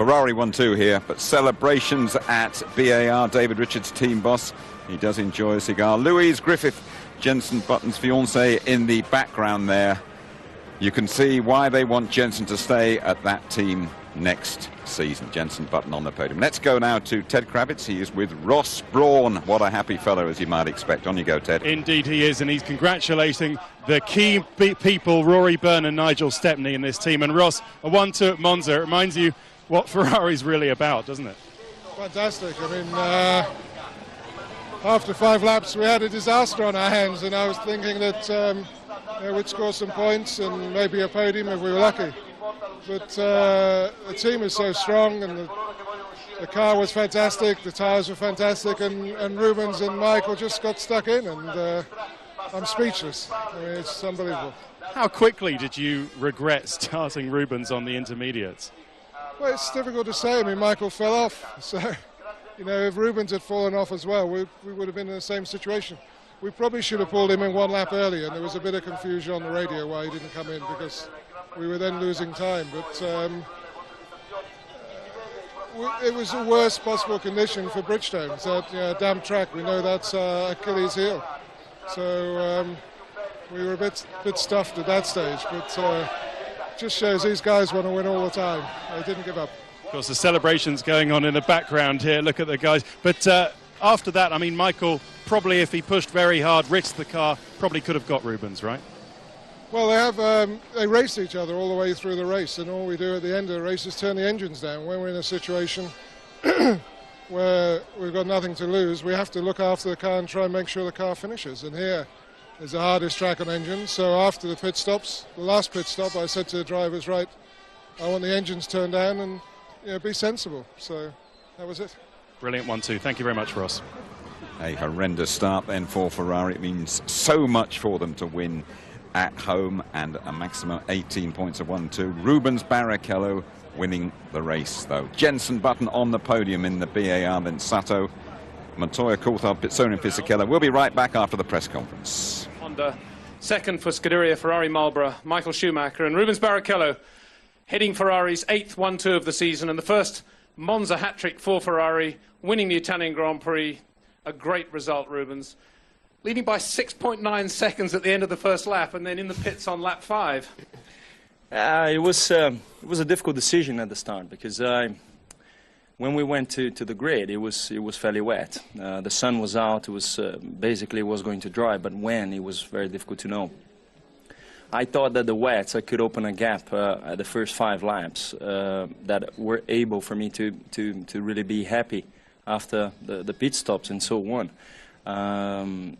Ferrari 1-2 here, but celebrations at BAR. David Richards, team boss. He does enjoy a cigar. Louise Griffith, Jenson Button's fiancée, in the background there. You can see why they want Jenson to stay at that team next season. Jenson Button on the podium. Let's go now to Ted Kravitz. He is with Ross Brawn. What a happy fellow, as you might expect. On you go, Ted. Indeed he is, and he's congratulating the key people, Rory Byrne and Nigel Stepney, in this team. And Ross, a 1-2 at Monza. It reminds you what Ferrari's really about, doesn't it? Fantastic. I mean, after 5 laps we had a disaster on our hands, and I was thinking that we'd score some points and maybe a podium if we were lucky. But the team is so strong, and the car was fantastic, the tyres were fantastic, and Rubens and Michael just got stuck in, and I'm speechless. I mean, it's unbelievable. How quickly did you regret starting Rubens on the intermediates? Well, it's difficult to say. I mean, Michael fell off, so you know, if Rubens had fallen off as well, we would have been in the same situation. We probably should have pulled him in 1 lap earlier, and there was a bit of confusion on the radio why he didn't come in, because we were then losing time. But it was the worst possible condition for Bridgestone. It's a damp track. We know that's Achilles' heel. So we were a bit stuffed at that stage. But just shows these guys want to win all the time. They didn't give up. Of course, the celebrations going on in the background here. Look at the guys. But after that, I mean, Michael, probably if he pushed very hard, risked the car, probably could have got Rubens, right? Well, they raced each other all the way through the race, and all we do at the end of the race is turn the engines down. When we're in a situation where we've got nothing to lose, we have to look after the car and try and make sure the car finishes. And here is the hardest track on engines. So after the pit stops, the last pit stop, I said to the drivers, right, I want the engines turned down and be sensible. So that was it. Brilliant 1-2. Thank you very much, Ross. A horrendous start then for Ferrari. It means so much for them to win at home, and a maximum 18 points of 1-2. Rubens Barrichello winning the race, though. Jenson Button on the podium in the BAR, then Sato, Montoya, Coulthard, Pizzoni and Fisichella. We'll be right back after the press conference. Honda, second for Scuderia, Ferrari Marlboro, Michael Schumacher, and Rubens Barrichello heading Ferrari's 8th 1-2 of the season, and the first Monza hat-trick for Ferrari, winning the Italian Grand Prix. A great result, Rubens. Leading by 6.9 seconds at the end of the first lap, and then in the pits on lap 5. It was a difficult decision at the start, because when we went to the grid, it was fairly wet. The sun was out. It was basically was going to dry, but when, it was very difficult to know. I thought that the wets, I could open a gap at the first 5 laps that were able for me to really be happy after the pit stops and so on.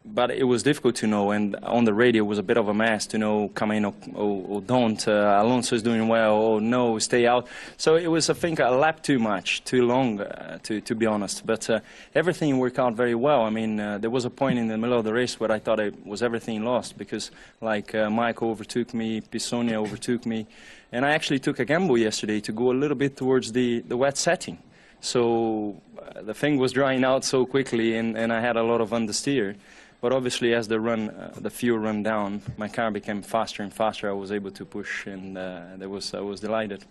But it was difficult to know, and on the radio it was a bit of a mess to know, come in or don't, Alonso is doing well, or no, stay out. So it was, I think, a lap too long, to be honest. But everything worked out very well. I mean, there was a point in the middle of the race where I thought it was everything lost, because like Michael overtook me, Pizzoni overtook me, and I actually took a gamble yesterday to go a little bit towards the wet setting. So the thing was drying out so quickly, and I had a lot of understeer. But obviously, as the fuel ran down, my car became faster and faster. I was able to push, and I was delighted.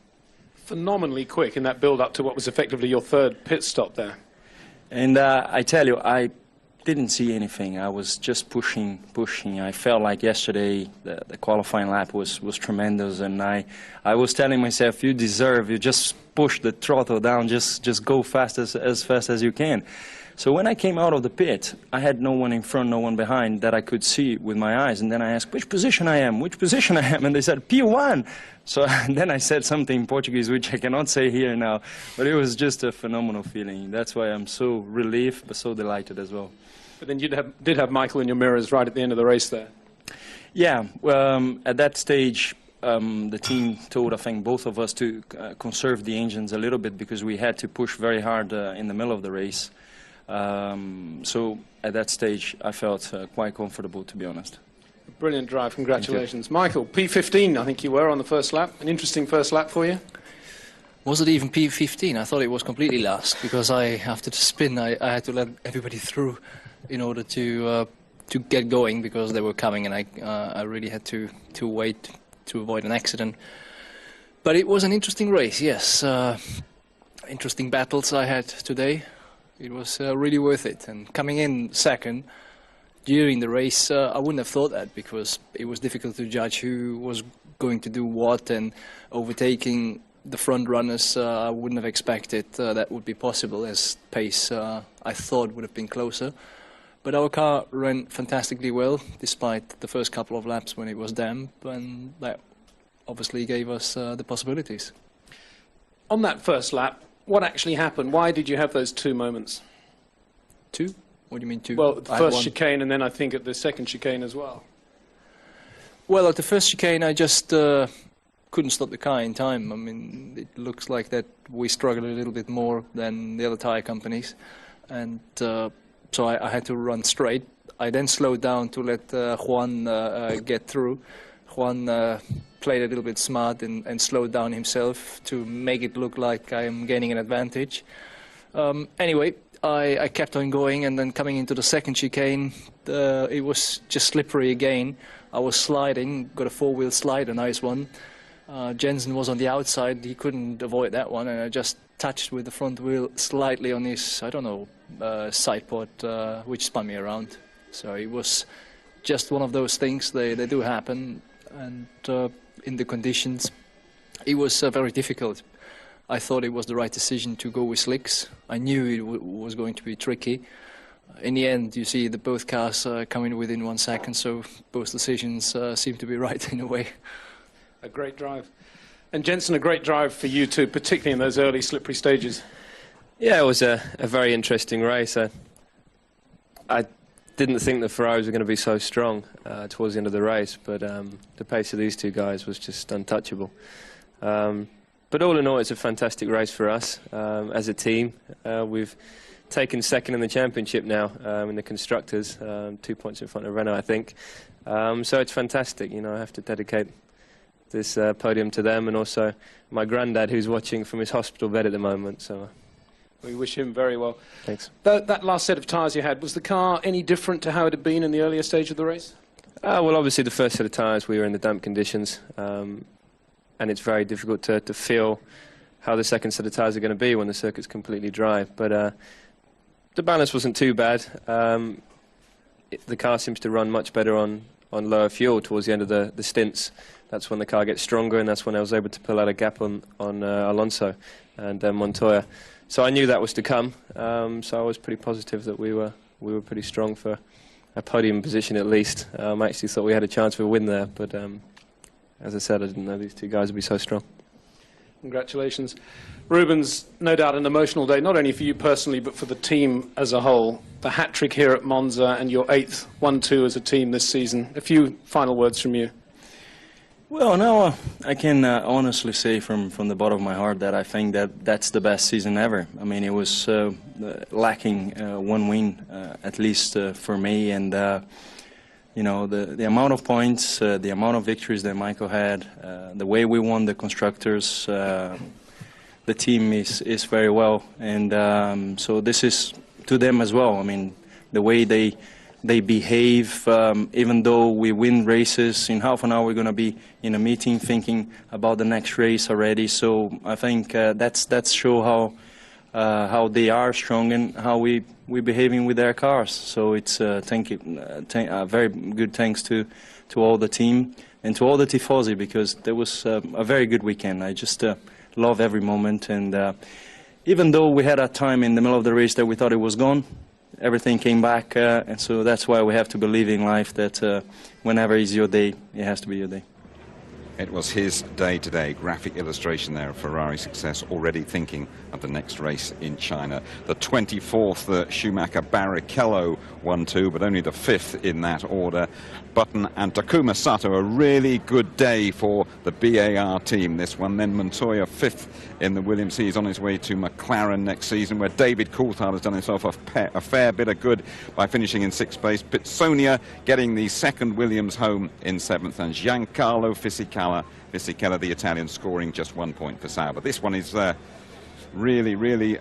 Phenomenally quick in that build-up to what was effectively your 3rd pit stop there. And I tell you, I didn't see anything. I was just pushing. I felt like yesterday the qualifying lap was tremendous, and I was telling myself, you just push the throttle down, just go fast as fast as you can. So when I came out of the pit, I had no one in front, no one behind that I could see with my eyes. And then I asked, which position I am? And they said, P1. So then I said something in Portuguese, which I cannot say here now. But it was just a phenomenal feeling. That's why I'm so relieved, but so delighted as well. But then you did have Michael in your mirrors right at the end of the race there. Yeah, at that stage, the team told, I think, both of us to conserve the engines a little bit, because we had to push very hard in the middle of the race. So at that stage, I felt quite comfortable, to be honest. Brilliant drive, congratulations. Michael, P15, I think you were on the first lap. An interesting first lap for you? Was it even P15? I thought it was completely last, because after the spin, I had to let everybody through in order to get going, because they were coming, and I really had to wait to avoid an accident. But it was an interesting race, yes. Interesting battles I had today. It was really worth it. And coming in second during the race, I wouldn't have thought that, because it was difficult to judge who was going to do what, and overtaking the front runners, I wouldn't have expected that would be possible, as pace I thought would have been closer. But our car ran fantastically well, despite the first couple of laps when it was damp, and that obviously gave us the possibilities. On that first lap, what actually happened? Why did you have those two moments? Two? What do you mean two? Well, the first chicane, and then I think at the second chicane as well. Well, at the first chicane, I just couldn't stop the car in time. I mean, it looks like that we struggled a little bit more than the other tyre companies, and so I had to run straight. I then slowed down to let Juan get through. Juan played a little bit smart and slowed down himself to make it look like I am gaining an advantage. Anyway, I kept on going, and then coming into the second chicane, it was just slippery again. I was sliding, got a four-wheel slide, a nice one. Jensen was on the outside, he couldn't avoid that one, and I just touched with the front wheel slightly on his, I don't know, side pod, which spun me around. So it was just one of those things, they do happen, and in the conditions, it was very difficult. I thought it was the right decision to go with slicks. I knew it was going to be tricky. In the end, you see that both cars coming within 1 second, so both decisions seem to be right in a way. A great drive. And Jensen, a great drive for you too, particularly in those early slippery stages. Yeah, it was a very interesting race. I didn't think the Ferraris were going to be so strong towards the end of the race, but the pace of these two guys was just untouchable. But all in all, it's a fantastic race for us as a team. We've taken second in the championship now in the constructors, 2 points in front of Renault, I think. So it's fantastic. You know, I have to dedicate this podium to them, and also my granddad, who's watching from his hospital bed at the moment. So we wish him very well. Thanks. That last set of tyres you had, was the car any different to how it had been in the earlier stage of the race? Well, obviously the first set of tyres we were in the damp conditions, and it's very difficult to feel how the second set of tyres are going to be when the circuit's completely dry. But the balance wasn't too bad. The car seems to run much better on lower fuel towards the end of the stints. That's when the car gets stronger, and that's when I was able to pull out a gap on Alonso and Montoya. So I knew that was to come. So I was pretty positive that we were pretty strong for a podium position at least. I actually thought we had a chance for a win there, but as I said, I didn't know these two guys would be so strong. Congratulations. Rubens, no doubt an emotional day, not only for you personally, but for the team as a whole. The hat-trick here at Monza and your 8th 1-2 as a team this season. A few final words from you. Well, no, I can honestly say from the bottom of my heart that I think that's the best season ever. I mean, it was lacking one win, at least for me, and you know, the amount of points, the amount of victories that Michael had, the way we won the constructors, the team is very well, and so this is to them as well. I mean, the way they behave, even though we win races, in half an hour we're going to be in a meeting thinking about the next race already. So I think that's show how they are strong and how we're behaving with their cars. So it's very good thanks to all the team and to all the tifosi, because there was a very good weekend. I just love every moment, and even though we had a time in the middle of the race that we thought it was gone, everything came back, and so that's why we have to believe in life that whenever is your day, it has to be your day. It was his day today. Graphic illustration there of Ferrari success, already thinking of the next race in China. The 24th Schumacher Barrichello 1-2, but only the 5th in that order. Button and Takuma Sato, a really good day for the BAR team, this one. Then Montoya 5th in the Williams. He's on his way to McLaren next season, where David Coulthard has done himself a fair bit of good by finishing in 6th place. Pitsonia getting the 2nd Williams home in 7th, and Giancarlo Fisichella, the Italian, scoring just 1 point for Sauber. This one is really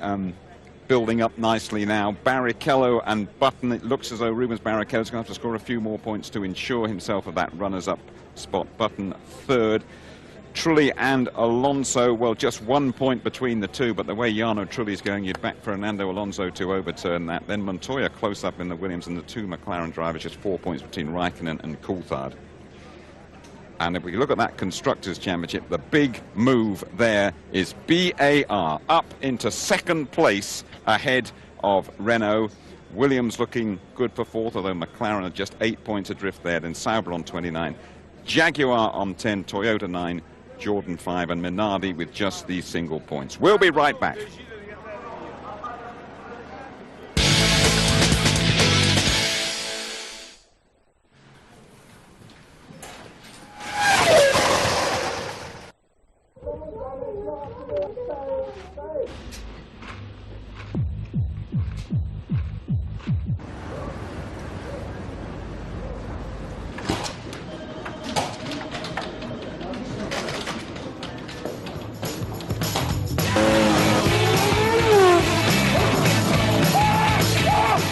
building up nicely now. Barrichello and Button, it looks as though Rubens Barrichello's going to have to score a few more points to ensure himself of that runners-up spot. Button 3rd. Trulli and Alonso, well, just 1 point between the two, but the way Jarno Trulli's going, you'd back Fernando Alonso to overturn that. Then Montoya close up in the Williams, and the two McLaren drivers, just 4 points between Raikkonen and Coulthard. And if we look at that Constructors' Championship, the big move there is BAR up into second place ahead of Renault. Williams looking good for fourth, although McLaren are just 8 points adrift there. Then Sauber on 29, Jaguar on 10, Toyota 9, Jordan 5, and Minardi with just these single points. We'll be right back.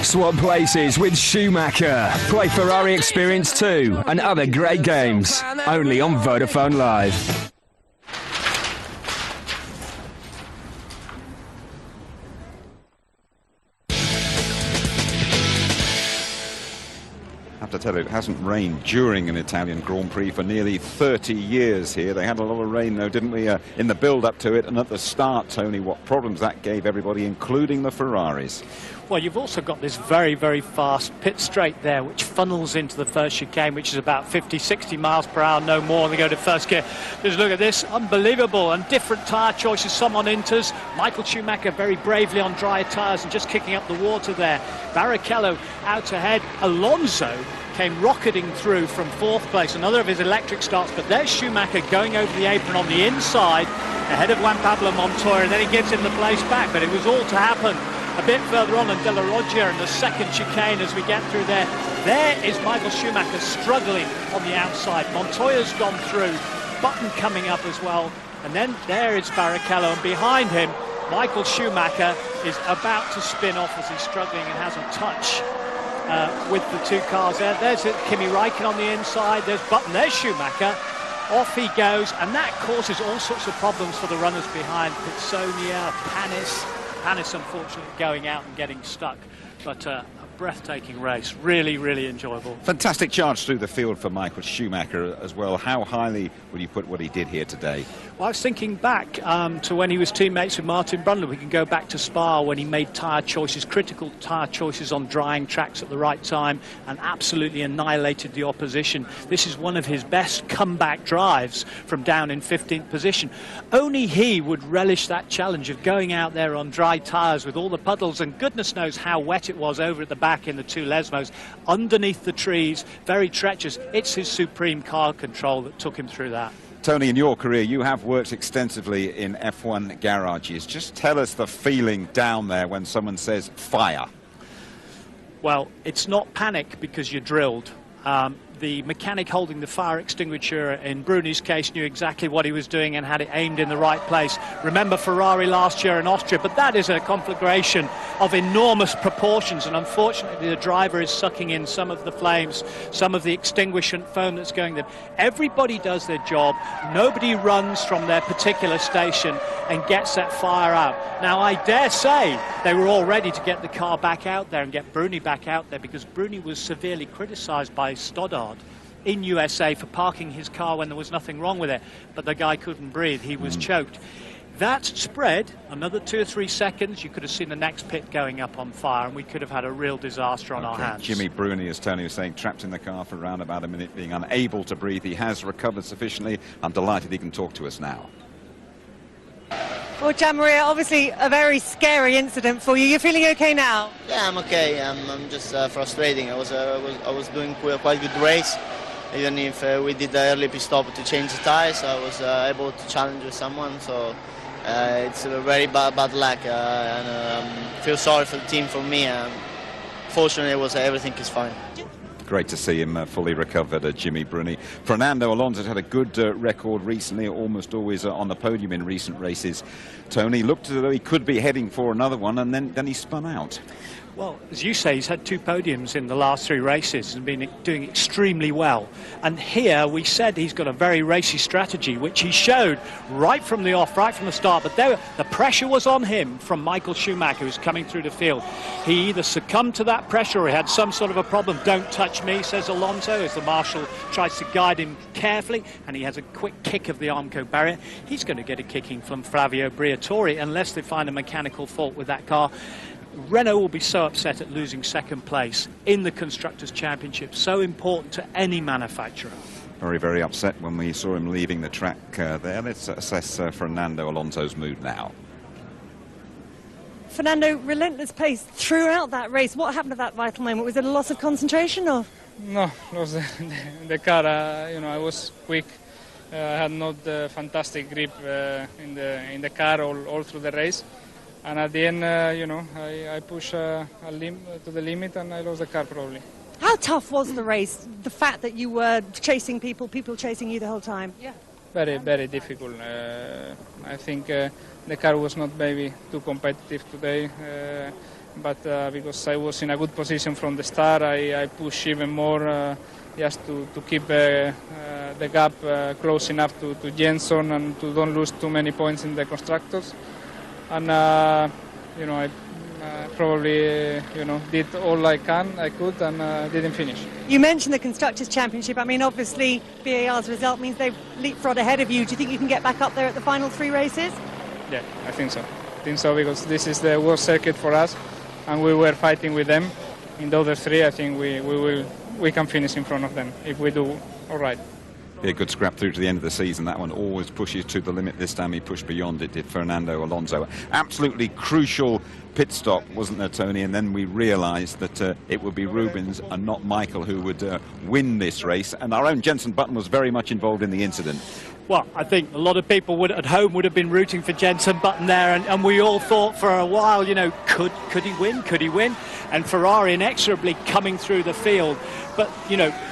Swap places with Schumacher. Play Ferrari Experience 2 and other great games. Only on Vodafone Live. I have to tell you, it hasn't rained during an Italian Grand Prix for nearly 30 years here. They had a lot of rain, though, didn't we, in the build-up to it, and at the start, Tony, what problems that gave everybody, including the Ferraris. Well, you've also got this very, very fast pit straight there, which funnels into the first chicane, which is about 50, 60 miles per hour, no more. They go to first gear. Just look at this, unbelievable, and different tyre choices. Someone enters. Michael Schumacher very bravely on dry tyres and just kicking up the water there. Barrichello out ahead. Alonso came rocketing through from fourth place, another of his electric starts, but there's Schumacher going over the apron on the inside ahead of Juan Pablo Montoya, and then he gives him the place back, but it was all to happen a bit further on, and De La Roggia in the second chicane as we get through there. There is Michael Schumacher struggling on the outside. Montoya's gone through, Button coming up as well, and then there is Barrichello, and behind him Michael Schumacher is about to spin off as he's struggling and has a touch with the two cars there. There's Kimi Räikkönen on the inside, there's Button, there's Schumacher. Off he goes, and that causes all sorts of problems for the runners behind. Pitsonia, Panis unfortunately going out and getting stuck, but a breathtaking race, really, really enjoyable. Fantastic charge through the field for Michael Schumacher as well. How highly would you put what he did here today? Well, I was thinking back to when he was teammates with Martin Brundle. We can go back to Spa when he made tyre choices, critical tyre choices on drying tracks at the right time, and absolutely annihilated the opposition. This is one of his best comeback drives from down in 15th position. Only he would relish that challenge of going out there on dry tyres with all the puddles, and goodness knows how wet it was over at the back in the two Lesmos, underneath the trees, very treacherous. It's his supreme car control that took him through that. Tony, in your career, you have worked extensively in F1 garages. Just tell us the feeling down there when someone says fire. Well, it's not panic because you're drilled. The mechanic holding the fire extinguisher in Bruni's case knew exactly what he was doing and had it aimed in the right place. Remember Ferrari last year in Austria, but that is a conflagration of enormous proportions, and unfortunately the driver is sucking in some of the flames, some of the extinguishing foam that's going there. Everybody does their job. Nobody runs from their particular station and gets that fire out. Now, I dare say they were all ready to get the car back out there and get Bruni back out there, because Bruni was severely criticised by Stoddard in USA for parking his car when there was nothing wrong with it, but the guy couldn't breathe. He was choked. That spread another 2 or 3 seconds. You could have seen the next pit going up on fire, and we could have had a real disaster on our hands. Jimmy Bruni, as Tony was saying, trapped in the car for around about a minute, being unable to breathe. He has recovered sufficiently. I'm delighted he can talk to us now. Well, Gianmaria, obviously a very scary incident for you. You're feeling okay now? Yeah, I'm okay. I'm just frustrating. I was doing quite good race, even if we did the early pit stop to change the tires. I was able to challenge with someone, so it's a very bad luck, and feel sorry for the team, for me. Fortunately, everything is fine. Great to see him fully recovered, Jimmy Bruni. Fernando Alonso had a good record recently, almost always on the podium in recent races. Tony looked as though he could be heading for another one, and then he spun out. Well, as you say, he's had 2 podiums in the last 3 races and been doing extremely well. And here we said he's got a very racy strategy, which he showed right from the off, right from the start. But the pressure was on him from Michael Schumacher, who's coming through the field. He either succumbed to that pressure or he had some sort of a problem. Don't touch me, says Alonso, as the marshal tries to guide him carefully. And he has a quick kick of the Armco barrier. He's going to get a kicking from Flavio Briatore unless they find a mechanical fault with that car. Renault will be so upset at losing second place in the Constructors' Championship, so important to any manufacturer. Very, very upset when we saw him leaving the track there. Let's assess Fernando Alonso's mood now. Fernando, relentless pace throughout that race. What happened at that vital moment? Was it a loss of concentration or? No, lost the car. I was quick. I had not fantastic grip in the car all through the race. And at the end, I pushed to the limit and I lost the car probably. How tough was the race? The fact that you were chasing people chasing you the whole time? Yeah. Very, very difficult. I think the car was not maybe too competitive today, but because I was in a good position from the start, I pushed even more just to keep the gap close enough to Jenson and to don't lose too many points in the constructors. And I probably did all I could and didn't finish. You mentioned the Constructors' Championship. I mean, obviously BAR's result means they've leapfrogged ahead of you. Do you think you can get back up there at the final 3 races? Yeah, I think so. Because this is the world circuit for us and we were fighting with them. In the other 3, I think we can finish in front of them if we do all right. Be a good scrap through to the end of the season. That one always pushes to the limit. This time he pushed beyond it, did Fernando Alonso. Absolutely crucial pit stop, wasn't there, Tony? And then we realised that it would be Rubens and not Michael who would win this race. And our own Jenson Button was very much involved in the incident. Well, I think a lot of people at home would have been rooting for Jenson Button there, and we all thought for a while, could he win? Could he win? And Ferrari inexorably coming through the field. But,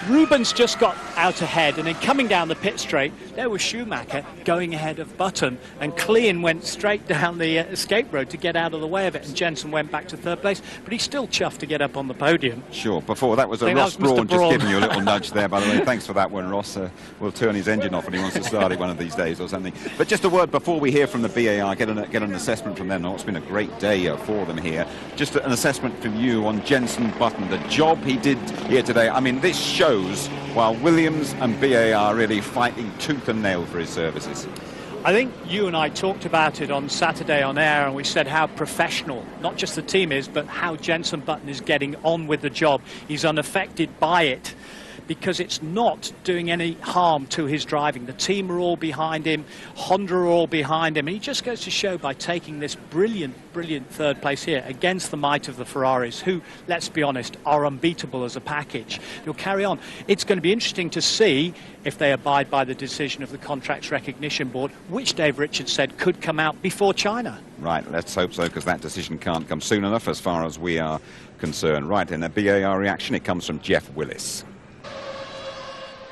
Rubens just got out ahead, and then coming down the pit straight, there was Schumacher going ahead of Button, and Klein went straight down the escape road to get out of the way of it, and Jenson went back to 3rd place, but he's still chuffed to get up on the podium. Sure, before that was Ross Brawn just giving you a little nudge there, by the way. Thanks for that one, Ross. We'll turn his engine off when he wants to start it one of these days or something. But just a word before we hear from the BAR, get an assessment from them. It's been a great day for them here. Just an assessment from you on Jenson Button, the job he did here today. I mean, this shows while Williams and BAR are really fighting tooth and nail for his services. I think you and I talked about it on Saturday on air, and we said how professional, not just the team is, but how Jenson Button is getting on with the job. He's unaffected by it, because it's not doing any harm to his driving. The team are all behind him, Honda are all behind him, and he just goes to show by taking this brilliant 3rd place here against the might of the Ferraris, who, let's be honest, are unbeatable as a package. He'll carry on. It's going to be interesting to see if they abide by the decision of the Contracts Recognition Board, which Dave Richards said could come out before China. Right, let's hope so, because that decision can't come soon enough as far as we are concerned. Right, in a BAR reaction, it comes from Jeff Willis.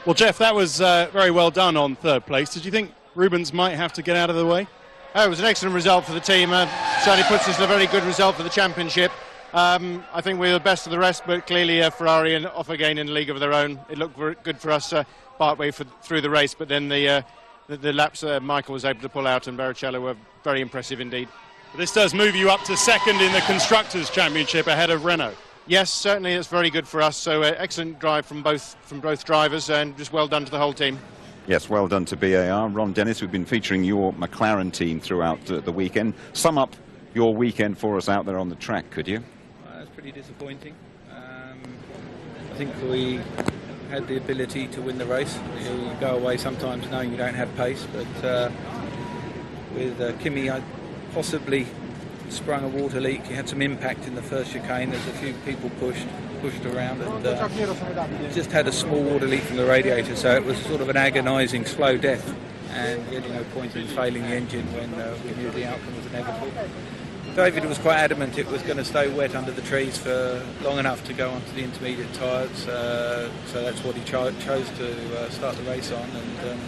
Well, Jeff, that was very well done on 3rd place. Did you think Rubens might have to get out of the way? Oh, it was an excellent result for the team. Certainly puts us in a very good result for the championship. I think we were the best of the rest, but clearly Ferrari and off again in a league of their own. It looked very good for us partway through the race, but then the laps Michael was able to pull out and Barrichello were very impressive indeed. But this does move you up to 2nd in the Constructors' Championship ahead of Renault. Yes, certainly it's very good for us. So excellent drive from both drivers, and just well done to the whole team. Yes, well done to BAR. Ron Dennis, we've been featuring your McLaren team throughout the weekend. Sum up your weekend for us out there on the track, could you? It's pretty disappointing. I think we had the ability to win the race. You go away sometimes knowing you don't have pace, but with Kimi, I possibly sprung a water leak. He had some impact in the first chicane. There's a few people pushed around, and just had a small water leak from the radiator, so it was sort of an agonising slow death, and really no point in failing the engine when we knew the outcome was inevitable. David was quite adamant it was going to stay wet under the trees for long enough to go onto the intermediate tyres, so that's what he chose to start the race on, and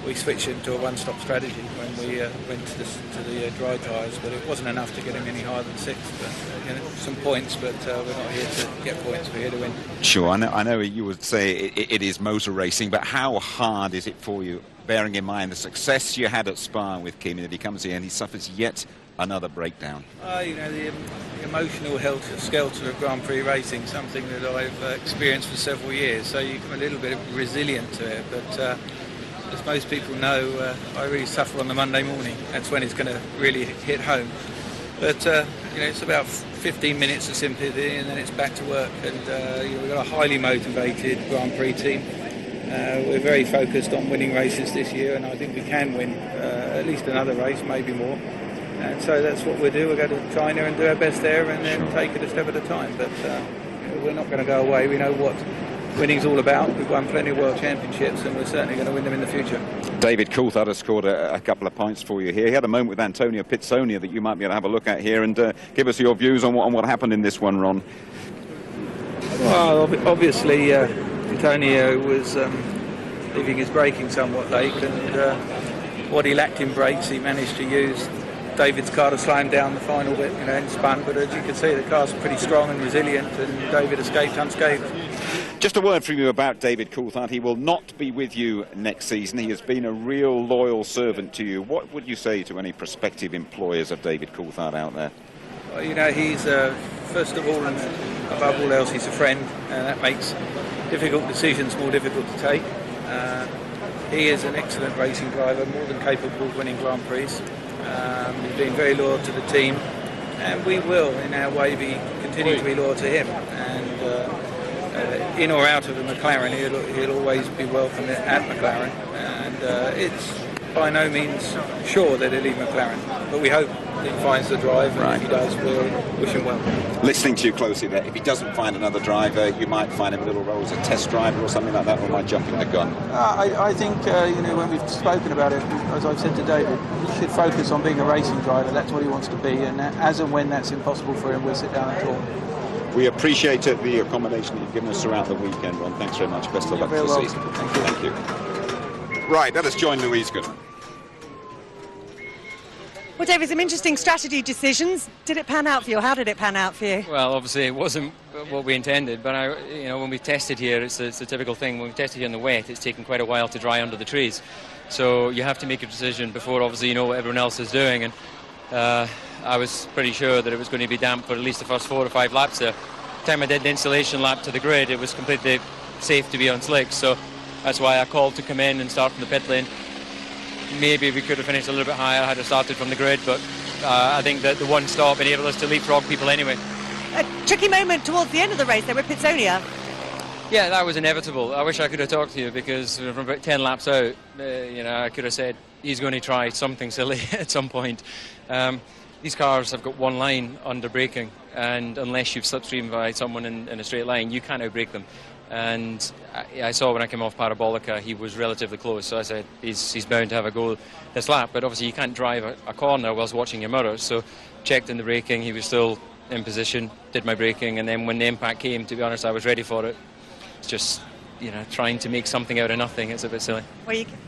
we switched into a one-stop strategy when we went to the dry tyres, but it wasn't enough to get him any higher than 6th. But, you know, some points, but we're not here to get points, we're here to win. Sure, I know you would say it is motor racing, but how hard is it for you, bearing in mind the success you had at Spa with Kimi, that he comes here and he suffers yet another breakdown? You know, the emotional helter-skelter of Grand Prix racing, something that I've experienced for several years, so you become a little bit resilient to it, but as most people know, I really suffer on the Monday morning. That's when it's going to really hit home. But you know, it's about 15 minutes of sympathy and then it's back to work. And you know, we've got a highly motivated Grand Prix team. We're very focused on winning races this year, and I think we can win at least another race, maybe more. And so that's what we'll do. We'll go to China and do our best there, and then take it a step at a time. But you know, we're not going to go away. We know what winning's all about. We've won plenty of World Championships, and we're certainly going to win them in the future. David Coulthard has scored a couple of points for you here. He had a moment with Antonio Pizzonia that you might be able to have a look at here, and give us your views on what happened in this one, Ron. Well, obviously, Antonio was leaving his braking somewhat late, and what he lacked in brakes, he managed to use David's car to slow him down the final bit, you know, and spun. But as you can see, the car's pretty strong and resilient, and David escaped unscathed. Just a word from you about David Coulthard. He will not be with you next season. He has been a real loyal servant to you. What would you say to any prospective employers of David Coulthard out there? Well, you know, he's first of all and above all else, he's a friend, and that makes difficult decisions more difficult to take. He is an excellent racing driver, more than capable of winning Grand Prix. He's been very loyal to the team, and we will, in our way, continue to be loyal to him. And in or out of the McLaren, he'll always be welcome at McLaren, and it's by no means sure that he'll leave McLaren, but we hope he finds the drive, and if he does, we'll wish him well. Listening to you closely there, if he doesn't find another driver, you might find him a little role as a test driver or something like that, or am I jumping the gun? I think, you know, when we've spoken about it, as I've said to David, he should focus on being a racing driver. That's what he wants to be, and as and when that's impossible for him, we'll sit down and talk. We appreciate the accommodation that you've given us throughout the weekend, Ron. Thanks very much. Best of luck for the season. Thank you. Right, let us join Louise Goodman. Well, David, some interesting strategy decisions. Did it pan out for you? How did it pan out for you? Well, obviously it wasn't what we intended, but you know, when we tested here, it's a typical thing. When we tested here in the wet, it's taken quite a while to dry under the trees. So you have to make a decision before, obviously, you know what everyone else is doing. And I was pretty sure that it was going to be damp for at least the first 4 or 5 laps there. The time I did the installation lap to the grid, it was completely safe to be on slicks, so that's why I called to come in and start from the pit lane. Maybe we could have finished a little bit higher had I started from the grid, but I think that the one stop enabled us to leapfrog people anyway. A tricky moment towards the end of the race there with Pizzonia. Yeah, that was inevitable. I wish I could have talked to you, because from about 10 laps out, you know, I could have said he's going to try something silly at some point. These cars have got one line under braking, and unless you've slipstreamed by someone in a straight line, you can't outbrake them. And I saw when I came off Parabolica, he was relatively close, so I said he's bound to have a go this lap. But obviously you can't drive a corner whilst watching your mirrors, so checked in the braking, he was still in position, did my braking, and then when the impact came, to be honest, I was ready for it. It's just, you know, trying to make something out of nothing. It's a bit silly.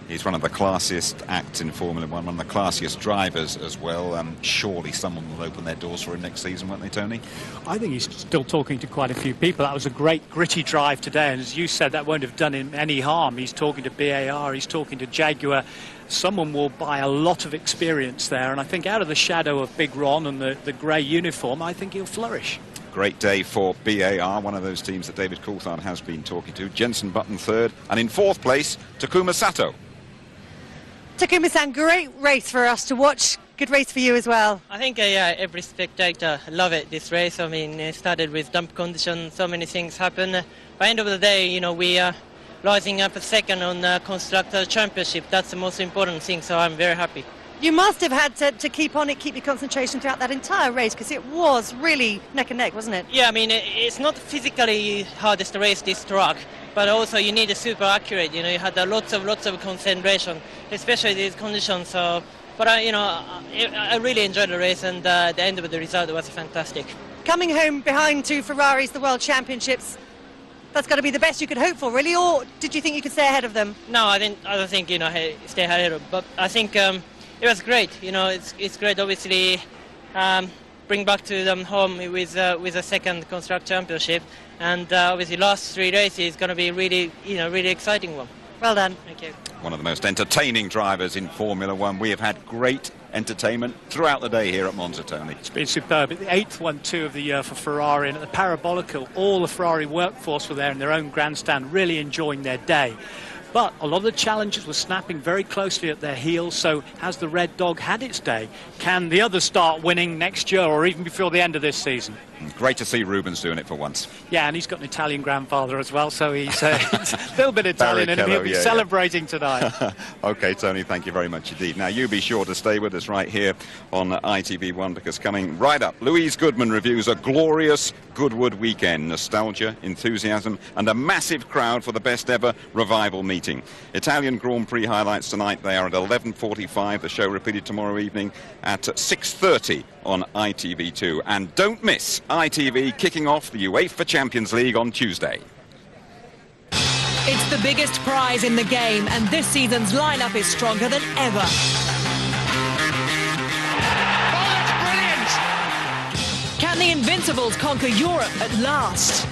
He's one of the classiest acts in Formula One, one of the classiest drivers as well. Surely someone will open their doors for him next season, won't they, Tony? I think he's still talking to quite a few people. That was a great gritty drive today, and as you said, that won't have done him any harm. He's talking to BAR, he's talking to Jaguar. Someone will buy a lot of experience there, and I think out of the shadow of Big Ron and the grey uniform, I think he'll flourish. Great day for BAR, one of those teams that David Coulthard has been talking to. Jenson Button third, and in fourth place, Takuma Sato. Takuma-san, great race for us to watch. Good race for you as well. I think, yeah, every spectator love it, this race. I mean, it started with dump conditions, so many things happen. By the end of the day, you know, we are rising up a second on the Constructor Championship. That's the most important thing, so I'm very happy. You must have had to keep on it, keep your concentration throughout that entire race, because it was really neck and neck, wasn't it? Yeah, I mean, it's not physically hardest race, this track, but also you need a super accurate. You know, you had lots of concentration, especially these conditions. So, but you know, I really enjoyed the race, and the end of the result was fantastic. Coming home behind 2 Ferraris, the World Championships, That's got to be the best you could hope for, really, or did you think you could stay ahead of them? No, I don't think, you know, stay ahead of them, but I think it was great. You know, it's great, obviously, bring back to them home with a second Construct Championship, and obviously last 3 races is going to be really, you know, really exciting one. Well done. Thank you. One of the most entertaining drivers in Formula One. We have had great entertainment throughout the day here at Monza, Tony. It's been superb. The 8th 1-2 of the year for Ferrari, and at the Parabolical, all the Ferrari workforce were there in their own grandstand, really enjoying their day. But a lot of the challengers were snapping very closely at their heels, so has the Red Dog had its day? Can the others start winning next year or even before the end of this season? Great to see Rubens doing it for once. Yeah, and he's got an Italian grandfather as well, so he's a little bit Italian, and he'll be celebrating tonight. OK, Tony, thank you very much indeed. Now, you be sure to stay with us right here on ITV1, because coming right up, Louise Goodman reviews a glorious Goodwood weekend. Nostalgia, enthusiasm, and a massive crowd for the best ever revival meeting. Italian Grand Prix highlights tonight. They are at 11:45. The show repeated tomorrow evening at 6:30 on ITV2. And don't miss ITV kicking off the UEFA Champions League on Tuesday. It's the biggest prize in the game, and this season's lineup is stronger than ever. Oh, that's brilliant! Can the Invincibles conquer Europe at last?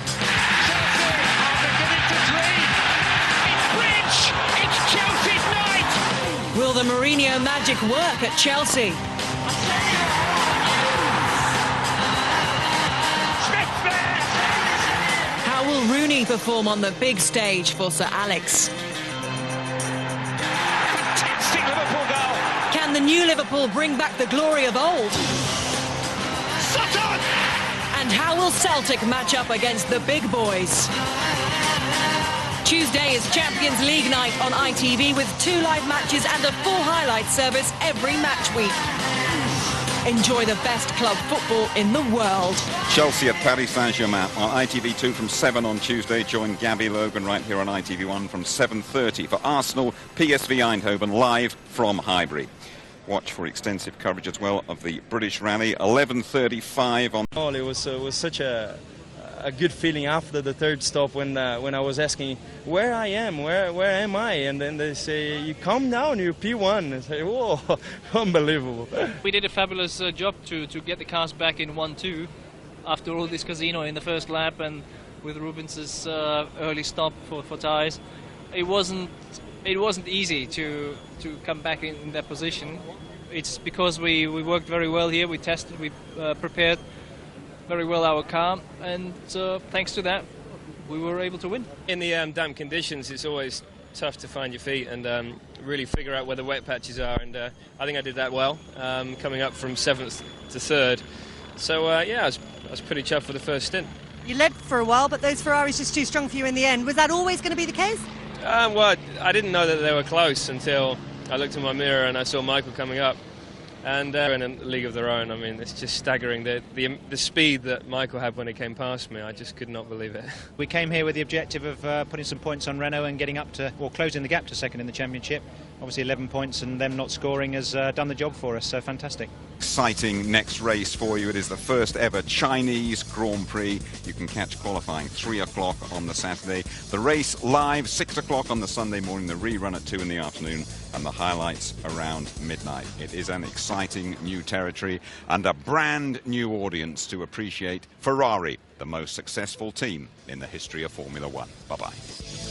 It's Chelsea's night! Will the Mourinho magic work at Chelsea? How will Rooney perform on the big stage for Sir Alex? Fantastic Liverpool goal! Can the new Liverpool bring back the glory of old? Sutton! And how will Celtic match up against the big boys? Tuesday is Champions League night on ITV with 2 live matches and a full highlight service every match week. Enjoy the best club football in the world. Chelsea at Paris Saint-Germain on ITV2 from 7 on Tuesday. Join Gabby Logan right here on ITV1 from 7:30 for Arsenal PSV Eindhoven live from Highbury. Watch for extensive coverage as well of the British Rally. 11:35 on. Oh, it was such a good feeling after the third stop when I was asking where I am, where am I, and then they say you come down, you're P1. I say, whoa, unbelievable. We did a fabulous job to get the cars back in 1-2 after all this casino in the first lap, and with Rubens's early stop for tyres. It wasn't easy to come back in that position. It's because we worked very well here. We tested, we prepared very well our car, and thanks to that we were able to win. In the damp conditions, it's always tough to find your feet and really figure out where the wet patches are, and I think I did that well, coming up from 7th to 3rd. So yeah, I was pretty chuffed for the first stint. You led for a while, but those Ferraris just too strong for you in the end. Was that always going to be the case? Well, I didn't know that they were close until I looked in my mirror and I saw Michael coming up. And they're in a league of their own. I mean, it's just staggering. The speed that Michael had when he came past me, I just could not believe it. We came here with the objective of putting some points on Renault and getting up to, or closing the gap to second in the championship. Obviously 11 points, and them not scoring has done the job for us, so fantastic. Exciting next race for you. It is the first ever Chinese Grand Prix. You can catch qualifying 3 o'clock on the Saturday. The race live 6 o'clock on the Sunday morning, the rerun at 2 in the afternoon, and the highlights around midnight. It is an exciting new territory and a brand new audience to appreciate Ferrari, the most successful team in the history of Formula One. Bye-bye.